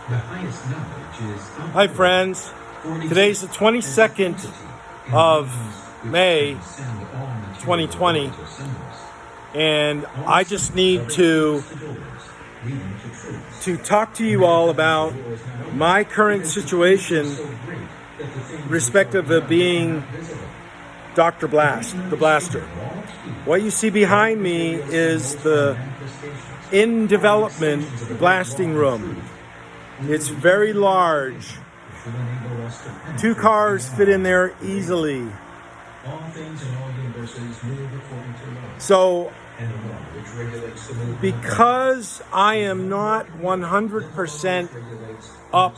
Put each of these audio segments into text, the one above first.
Hi friends, today's the 22nd of May 2020 and I just need to talk to you all about my current situation respective of being Dr. Blast, the Blaster. What you see behind me is the in development blasting room. It's very large. 2 cars fit in there easily. So, because I am not 100% up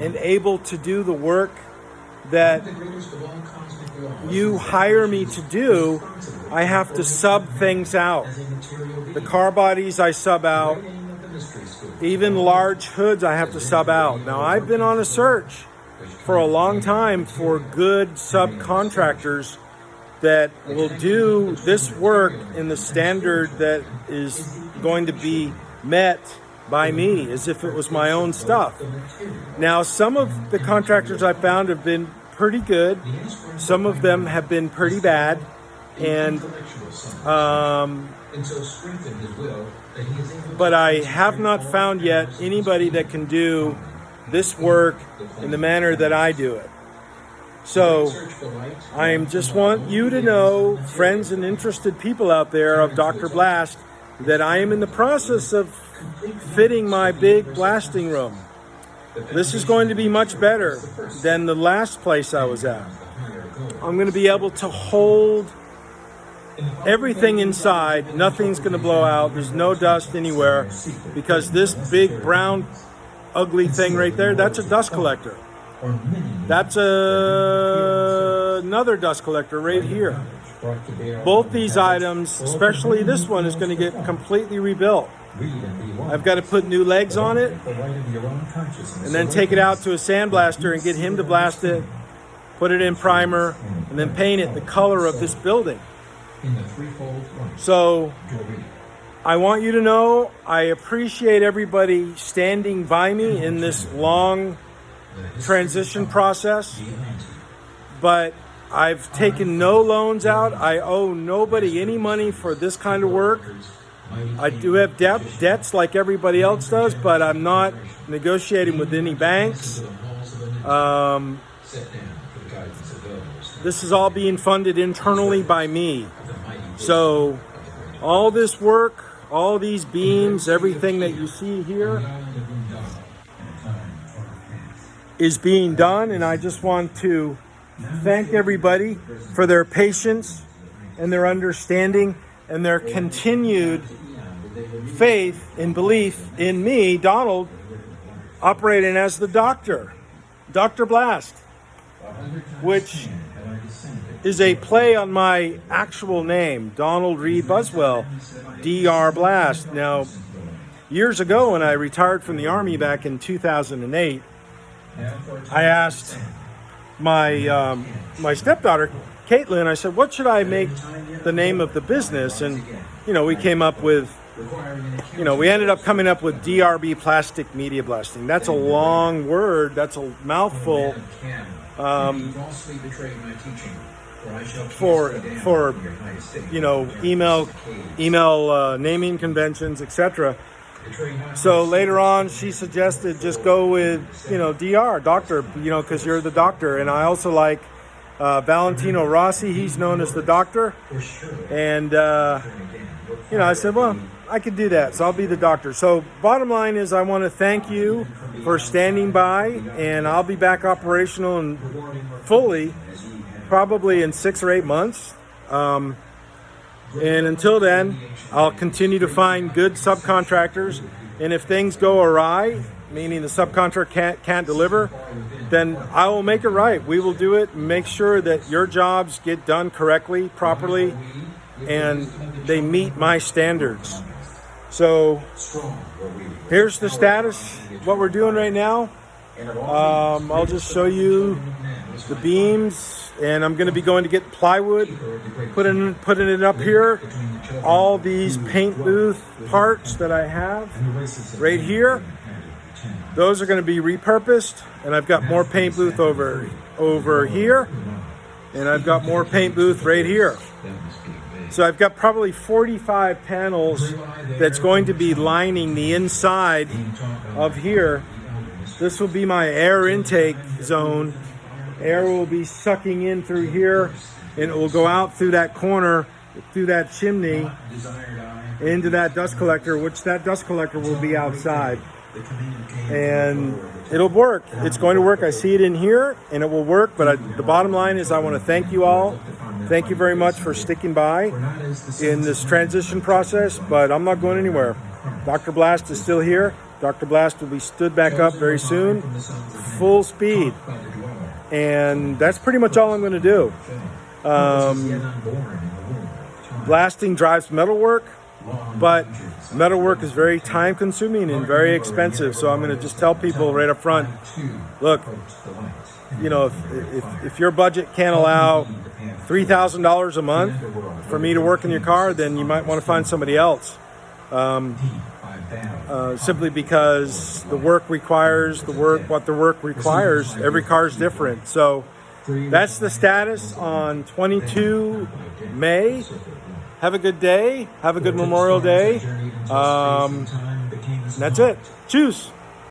and able to do the work that you hire me to do, I have to sub things out. The car bodies I sub out. Even large hoods I have to sub out. Now, I've been on a search for a long time for good subcontractors that will do this work in the standard that is going to be met by me as if it was my own stuff. Now, some of the contractors I found have been pretty good. Some of them have been pretty bad. And but I have not found yet anybody that can do this work in the manner that I do it. So I just want you to know, friends and interested people out there of Dr. Blast, that I am in the process of fitting my big blasting room. This is going to be much better than the last place I was at. I'm going to be able to hold everything inside. Nothing's going to blow out. There's no dust anywhere because this big brown ugly thing right there, that's a dust collector. That's another dust collector right here. Both these items, especially this one, is going to get completely rebuilt. I've got to put new legs on it and then take it out to a sandblaster and get him to blast it, put it in primer, and then paint it the color of this building. So I want you to know I appreciate everybody standing by me in this long transition process, but I've taken no loans out. I owe nobody any money for this kind of work. I do have debts like everybody else does, but I'm not negotiating with any banks. This is all being funded internally by me. So all this work, all these beams, everything that you see here is being done, and I just want to thank everybody for their patience and their understanding and their continued faith and belief in me, Donald, operating as the doctor, Dr. Blast, which is a play on my actual name, Donald Reed Buswell, Dr. Blast. Now, years ago when I retired from the Army back in 2008, I asked my stepdaughter, Caitlin, I said, what should I make the name of the business? And, we came up with, we ended up coming up with DRB Plastic Media Blasting. That's a long word. That's a mouthful. For email naming conventions, etc. So later on, she suggested just go with, doctor, because you're the doctor. And I also like Valentino Rossi. He's known as the doctor. And, I said, well, I could do that. So I'll be the doctor. So bottom line is I want to thank you for standing by. And I'll be back operational and fully probably in 6 or 8 months. And until then, I'll continue to find good subcontractors. And if things go awry, meaning the subcontractor can't deliver, then I will make it right. We will do it and make sure that your jobs get done correctly, properly, and they meet my standards. So here's the status, what we're doing right now. I'll just show you the beams, and I'm going to be going to get plywood, putting it up here. All these paint booth parts that I have right here. Those are going to be repurposed, and I've got more paint booth over here, and I've got more paint booth right here. So I've got probably 45 panels that's going to be lining the inside of here. This will be my air intake zone. Air will be sucking in through here, and it will go out through that corner, through that chimney, into that dust collector, which that dust collector will be outside. And it'll work. It's going to work. I see it in here, and it will work. But the bottom line is I want to thank you all. Thank you very much for sticking by in this transition process, but I'm not going anywhere. Dr. Blast is still here. Dr. Blast will be stood back up very soon, full speed. And that's pretty much all I'm going to do. Blasting drives metalwork, but metalwork is very time consuming and very expensive. So I'm going to just tell people right up front, look, you know, if your budget can't allow $3,000 a month for me to work in your car, then you might want to find somebody else. Simply because the work requires what the work requires. Every car is different. So that's the status on 22 May. Have a good day. Have a good Memorial Day. That's it. Choose.